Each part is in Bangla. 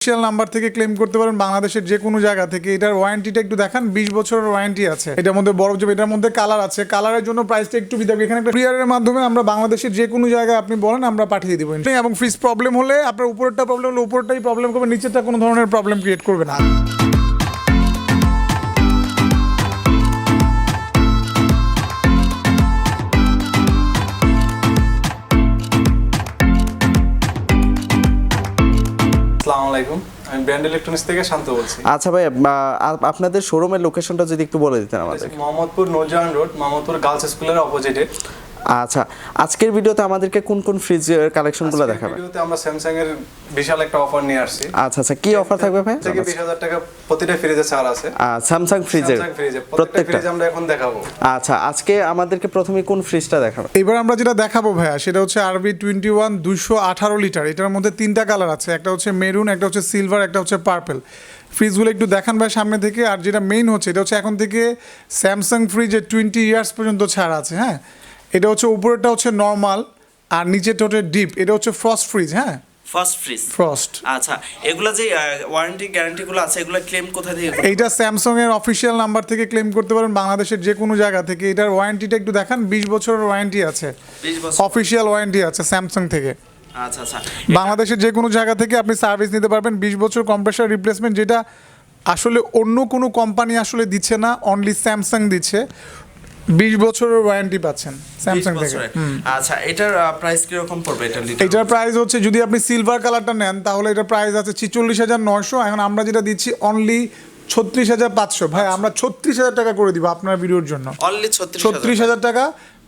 অফিশিয়াল নাম্বার থেকে ক্লেম করতে পারেন বাংলাদেশের যে কোনো জায়গা থেকে। এটার ওয়ারেন্টিটা একটু দেখান, 20 বছরের ওয়ারেন্টি আছে। এটার মধ্যে বরফ জমে, এটার মধ্যে কালার আছে, কালারের জন্য প্রাইসটা একটু বিদায়। এখানে একটা কুরিয়ারের মাধ্যমে আমরা বাংলাদেশের যে কোনো জায়গায় আপনি বলেন আমরা পাঠিয়ে দেবো। এবং ফ্রিজ প্রবলেম হলে আপনার উপরেরটা প্রবলেম হলে উপরটাই প্রবলেম করবে, নিচেরটা কোনো ধরনের প্রবলেম ক্রিয়েট করবে না। আসসালামু আলাইকুম, আমি ব্র্যান্ড ইলেকট্রনিক্স থেকে শান্ত বলছি। আচ্ছা ভাই, আপনাদের শোরুমের লোকেশনটা যদি একটু বলে দিতেন আমাদের। মোহাম্মদপুর নোরজাহান রোড, মোহাম্মদপুর গার্লস স্কুলের অপোজিটে। আচ্ছা, আজকের ভিডিওতে আমাদেরকে কোন কোন ফ্রিজ কালেকশনগুলো দেখাবেন? ভিডিওতে আমরা স্যামসাং এর বিশাল একটা অফার নিয়ে আসছি। আচ্ছা আচ্ছা, কি অফার থাকবে ভাই? থেকে 20,000 টাকা প্রতিটা ফ্রিজে ছাড় আছে। স্যামসাং ফ্রিজের প্রত্যেকটা ফ্রিজ আমরা এখন দেখাবো। আচ্ছা, আজকে আমাদেরকে প্রথমে কোন ফ্রিজটা দেখাবেন? এবার আমরা যেটা দেখাবো ভাইয়া সেটা হচ্ছে RB21 218 লিটার। এটার মধ্যে তিনটা কালার আছে, একটা হচ্ছে মেরুন, একটা হচ্ছে সিলভার, একটা হচ্ছে পার্পল। ফ্রিজগুলো একটু দেখান ভাই সামনে থেকে। আর যেটা মেইন হচ্ছে এটা হচ্ছে এখন থেকে স্যামসাং ফ্রিজে 20 ইয়ার্স পর্যন্ত ছাড় আছে। হ্যাঁ, এটা হচ্ছে উপরেরটা হচ্ছে নর্মাল আর নিচেরটা হচ্ছে ডিপ। এটা হচ্ছে ফ্রস্ট ফ্রিজ। হ্যাঁ, ফার্স্ট ফ্রিজ ফ্রস্ট। আচ্ছা, এগুলা যে ওয়ারেন্টি গ্যারান্টিগুলো আছে এগুলো ক্লেম কোথা থেকে? এইটা স্যামসাং এর অফিশিয়াল নাম্বার থেকে ক্লেম করতে পারেন বাংলাদেশের যে কোনো জায়গা থেকে। এটার ওয়ারেন্টিটা একটু দেখান, 20 বছরের ওয়ারেন্টি আছে, 20 বছর অফিশিয়াল ওয়ারেন্টি আছে স্যামসাং থেকে। আচ্ছা আচ্ছা, বাংলাদেশের যে কোনো জায়গা থেকে আপনি সার্ভিস নিতে পারবেন। 20 বছর কম্প্রেসার রিপ্লেসমেন্ট, যেটা আসলে অন্য কোনো কোম্পানি আসলে দিচ্ছে না, অনলি স্যামসাং দিচ্ছে। 20 বছরের ওয়ারেন্টি পাচ্ছেন স্যামসাং থেকে। আচ্ছা, এটার প্রাইস কিরকম পড়বে? এটার প্রাইস হচ্ছে যদি আপনি সিলভার কালারটা নেন তাহলে এটার প্রাইস আছে 46,900। এখন আমরা যেটা দিচ্ছি অনলি 36,500। ভাই আমরা 36,000 টাকা করে দিব আপনার ভিডিওর জন্য, অনলি 36,000 টাকা।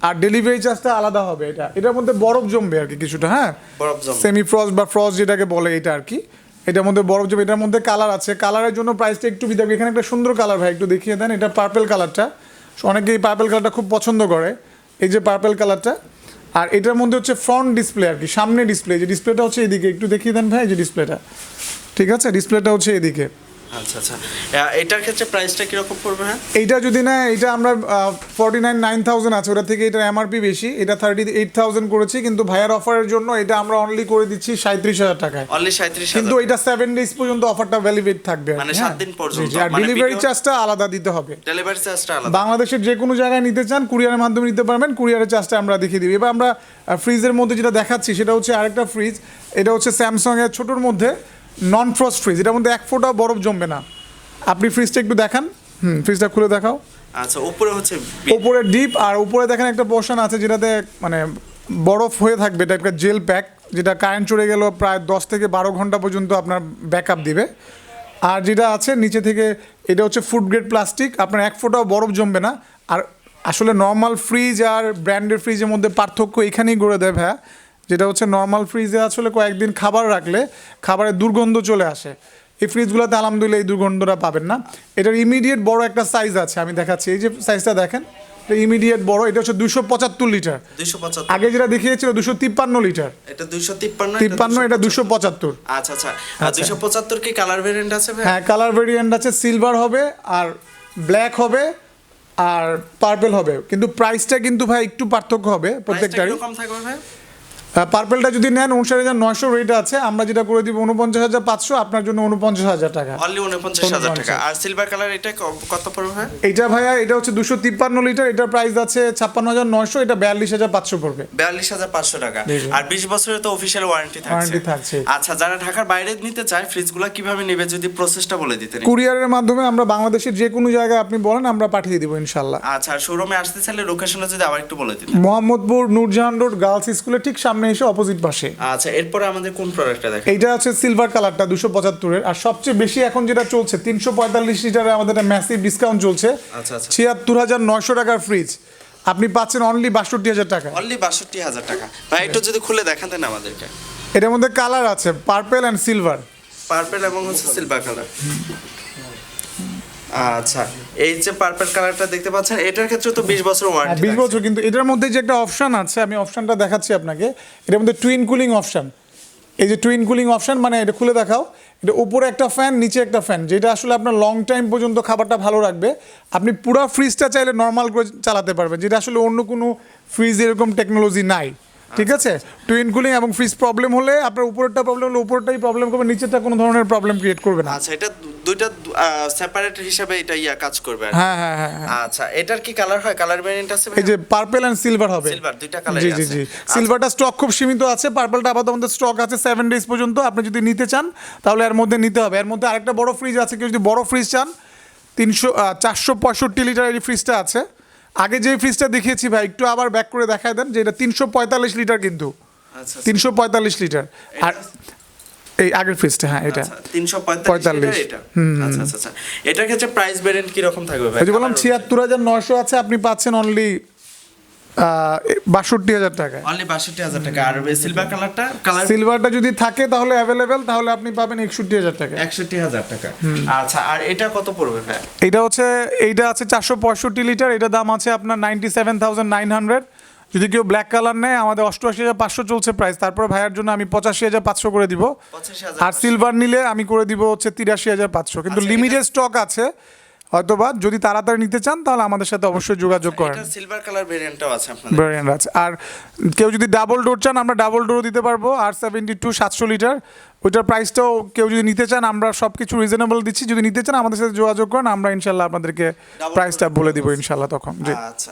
আর ডেলিভারি চার্জটা আলাদা হবে। এটার মধ্যে বরফ জমবে আর কি কিছুটা। হ্যাঁ, বরফ জমবে, সেমি ফ্রস্ট বা ফ্রস্ট যেটাকে বলে এটা আর কি। এটার মধ্যে বরফ জমবে, এটার মধ্যে কালার আছে, কালারের জন্য প্রাইসটা একটু বিদায়। এখানে একটা সুন্দর কালার ভাই একটু দেখিয়ে দেন। এটা পার্পল কালারটা, অনেকেই পার্পল কালারটা খুব পছন্দ করে। এই যে পার্পল কালারটা। আর এটার মধ্যে হচ্ছে ফ্রন্ট ডিসপ্লে আর কি, সামনে ডিসপ্লে। যে ডিসপ্লেটা হচ্ছে এদিকে, একটু দেখিয়ে দেন ভাই। যে ডিসপ্লেটা ঠিক আছে, ডিসপ্লেটা হচ্ছে এদিকে। আচ্ছা আচ্ছা, এটার ক্ষেত্রে প্রাইসটা কিরকম পড়বে? হ্যাঁ, এইটা যদি না, এটা আমরা 49,9,000 আছে, ওটা থেকে এটা এমআরপি বেশি, এটা 38,000 করেছি। কিন্তু ভাইয়ার অফারের জন্য এটা আমরা অনলি করে দিচ্ছি 37,000 টাকায়। অনলি 37,000, কিন্তু এটা 7 ডেজ পর্যন্ত অফারটা ভ্যালিডেট থাকবে, মানে 7 দিন পর্যন্ত। আর ডেলিভারি চার্জটা আলাদা দিতে হবে। ডেলিভারি চার্জটা আলাদা। বাংলাদেশের যে কোনো জায়গায় নিতে চান কুরিয়ারের মাধ্যমে নিতে পারবেন, কুরিয়ারের চার্জটা আমরা দেখিয়ে দিই। এবার আমরা ফ্রিজের মধ্যে যেটা দেখাচ্ছি সেটা হচ্ছে আরেকটা ফ্রিজ। এটা হচ্ছে স্যামসাং এর ছোটোর মধ্যে নন ফ্রস্ট ফ্রিজ। এটার মধ্যে এক ফোঁটা বরফ জমবে না। আপনি ফ্রিজটা একটু দেখান। ফ্রিজটা খুলে দেখাও। আচ্ছা, উপরে হচ্ছে উপরে ডিপ, আর উপরে দেখেন একটা পোর্শন আছে যেটাতে মানে বরফ হয়ে থাকবে। এটা একটা জেল প্যাক, যেটা কারেন্ট চলে গেল প্রায় 10 থেকে 12 ঘন্টা পর্যন্ত আপনার ব্যাকআপ দিবে। আর যেটা আছে নিচে থেকে, এটা হচ্ছে ফুড গ্রেড প্লাস্টিক, আপনার এক ফোঁটাও বরফ জমবে না। আর আসলে নর্মাল ফ্রিজ আর ব্র্যান্ডের ফ্রিজের মধ্যে পার্থক্য এখানেই করে দেয় ভাইয়া। যেটা হচ্ছে নর্মাল ফ্রিজে আসলে কয়েকদিন খাবার রাখলে খাবারের দুর্গন্ধ চলে আসে। এই ফ্রিজগুলোতে আলহামদুলিল্লাহ এই দুর্গন্ধটা পাবেন না। এটার ইমিডিয়েট বড় একটা সাইজ আছে, আমি দেখাচ্ছি। এই যে সাইজটা দেখেন, এটা ইমিডিয়েট বড়। এটা হচ্ছে 275 লিটার। 275, আগে যেটা দেখিয়েছিল 253 লিটার। এটা 253, 53, এটা 275। আচ্ছা আচ্ছা, আর 275 কি কালার ভেরিয়েন্ট আছে ভাই? হ্যাঁ, কালার ভেরিয়েন্ট আছে, সিলভার হবে আর ব্ল্যাক হবে আর পার্পল হবে। কিন্তু প্রাইসটা কিন্তু ভাই একটু পার্থক্য হবে প্রত্যেকটারই। কম থাকবে ভাই? পার্পলটা যদি নেন 59,900 রেট আছে, আমরা যেটা করে দিব 49,500, আপনার জন্য 49,000 টাকা। অনলি 49,000 টাকা। আর সিলভার কালার এটা কত পড়বে ভাই? এটা ভাইয়া এটা হচ্ছে 253 লিটার। এটার প্রাইস আছে 56,900, এটা 42,500 পড়বে। 42,500 টাকা। আর 20 বছরের তো অফিশিয়াল ওয়ারেন্টি থাকছে। আচ্ছা, যারা ঢাকার বাইরে নিতে চায় ফ্রিজগুলো কিভাবে নেবে যদি প্রসেসটা বলে দিতেন? কুরিয়ারের মাধ্যমে আমরা বাংলাদেশের যে কোনো জায়গায় আপনি বলেন আমরা পাঠিয়ে দিব ইনশাআল্লাহ। আচ্ছা, আর শোরুমে আসতে চাইলে লোকেশনটা যদি আবার একটু বলে দিতেন। মোহাম্মদপুর নোরজাহান রোড গার্লস স্কুলের ঠিক সামনে এসে অপোজিট পাশে। আচ্ছা, এরপরে আমাদের কোন প্রোডাক্টটা দেখেন? এইটা আছে সিলভার কালারটা 275 এর। আর সবচেয়ে বেশি এখন যেটা চলছে 345 লিটারে আমাদের একটা ম্যাসিভ ডিসকাউন্ট চলছে। আচ্ছা আচ্ছা, 76,900 টাকার ফ্রিজ আপনি পাচ্ছেন অনলি 62,000 টাকা। অনলি 62,000 টাকা। ভাই একটু যদি খুলে দেখাতেন আমাদেরকে। এটার মধ্যে কালার আছে পার্পল এন্ড সিলভার। পার্পল এবং হচ্ছে সিলভার কালার। আচ্ছা, এই যে পার্পল কালারটা দেখতে পাচ্ছেন, এটার ক্ষেত্রে তো 20 বছর ওয়ারেন্টি। 20 বছর। কিন্তু এটার মধ্যে যে একটা অপশন আছে, আমি অপশনটা দেখাচ্ছি আপনাকে। এটার মধ্যে টুইন কুলিং অপশন। এই যে টুইন কুলিং অপশন মানে এটা খুলে দেখাও। এটা উপরে একটা ফ্যান, নিচে একটা ফ্যান, যেটা আসলে আপনার লং টাইম পর্যন্ত খাবারটা ভালো রাখবে। আপনি পুরো ফ্রিজটা চাইলে নর্মাল করে চালাতে পারবেন, যেটা আসলে অন্য কোনো ফ্রিজ এরকম টেকনোলজি নাই। ঠিক আছে টুইন কুলিং এবং ফ্রিজ প্রবলেম হলে আপনার উপরেরটা প্রবলেম হলে উপরেরটাই প্রবলেম করবে, নিচেরটা কোনো ধরনের প্রবলেম ক্রিয়েট করবে না। আচ্ছা, এটা দুইটা সেপারেট হিসাবে এটা কাজ করবে। হ্যাঁ হ্যাঁ হ্যাঁ। আচ্ছা, এটার কি কালার হয়? কালার ভেরিয়েন্ট আছে? এই যে পার্পল এন্ড সিলভার হবে। সিলভার, দুইটা কালার জি আছে। জি জি। সিলভারটা স্টক খুব সীমিত আছে, পার্পলটা আপাতত আমাদের স্টক আছে 7 ডেজ পর্যন্ত। আপনি যদি নিতে চান তাহলে এর মধ্যে নিতে হবে। এর মধ্যে আরেকটা বড় ফ্রিজ আছে, কেউ যদি বড় ফ্রিজ চান 465 লিটার এই ফ্রিজটা আছে। আগে যে ফ্রিজটা দেখিয়েছি ভাই একটু আবার ব্যাক করে দেখায় দেন, যে এটা 345 লিটার কিন্তু। আচ্ছা, 345 লিটার। আর এই আগের ফ্রিজটা, হ্যাঁ এটা 345 এটা। আচ্ছা আচ্ছা আচ্ছা, এটার ক্ষেত্রে প্রাইস ভেরিয়েন্ট কি রকম থাকবে ভাই? এই যে বললাম ৭৬,৯০০ আছে, আপনি পাচ্ছেন অনলি ৬২,০০০ টাকায়। অনলি ৬২,০০০ টাকা। আর সিলভার কালারটা, সিলভারটা যদি থাকে তাহলে অ্যাভেলেবেল, তাহলে আপনি পাবেন ৬১,০০০ টাকা। ৬১,০০০ টাকা। আচ্ছা, আর এটা কত পড়বে ভাই? এইটা আছে 465 লিটার, এটা দাম আছে আপনার 97,900। যদি কেউ ব্ল্যাক কালার নেয় আমাদের ৮৮,৫০০ চলছে প্রাইস, তারপর ভাইয়ের জন্য আমি ৮৫,৫০০ করে দিব। ৮৫,৫০০। আর সিলভার নিলে আমি করে দিব হচ্ছে ৮৩,৫০০, কিন্তু লিমিটেড স্টক আছে। হয়তোবা যদি তাড়াতাড়ি নিতে চান তাহলে আমাদের সাথে অবশ্যই যোগাযোগ করেন। এটা সিলভার কালার ভেরিয়েন্টটাও আছে আপনাদের? ভেরিয়েন্ট আছে। আর কেউ যদি ডাবল ডোর চান আমরা ডাবল ডোরও দিতে পারবো। আর 72 700 লিটার, ওইটার প্রাইসটাও কেউ যদি নিতে চান আমরা সব কিছু রিজনেবল দিচ্ছি। যদি নিতে চান আমাদের সাথে যোগাযোগ করেন, আমরা ইনশাল্লাহ আপনাদেরকে প্রাইসটা বলে দিব ইনশাল্লাহ তখন। জি আচ্ছা।